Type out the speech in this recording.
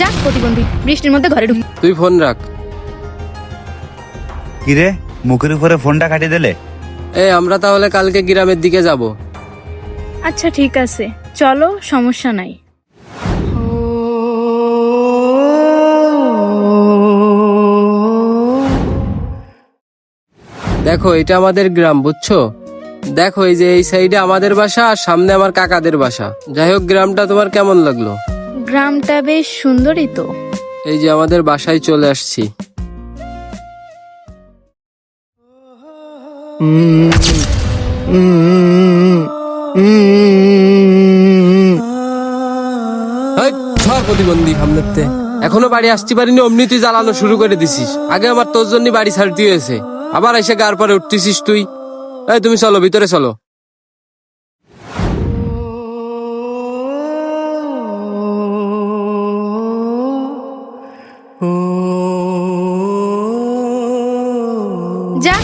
যা প্রতিবন্ধী, বৃষ্টির মধ্যে ঘরে ঢুক। তুই ফোন রাখ। কিরে, মুখের উপরে ফোনটা কাটিয়ে দিলে? আমরা তাহলে কালকে গ্রামের দিকে যাব। আচ্ছা ঠিক আছে, চলো, সমস্যা নাই। দেখো এটা আমাদের গ্রাম, বুঝছো? দেখো এই যে এই সাইডে আমাদের বাসা আর সামনে আমার কাকাদের বাসা। যাই হোক, গ্রামটা তোমার কেমন লাগলো? গ্রামটা বেশ সুন্দরই তো। এই যে আমাদের বাসায় চলে আসছি। এই, সর প্রতিবন্ধী সামনেতে। এখনো বাড়ি আসতে পারিনি, অমনি তুই জ্বালানো শুরু করে দিছিস। আগে আমার তোর জন্য বাড়ি ছাড়তে হয়েছে, আবার এসে গার পরে উঠতেছিস তুই। এই তুমি চলো, ভিতরে চলো। যা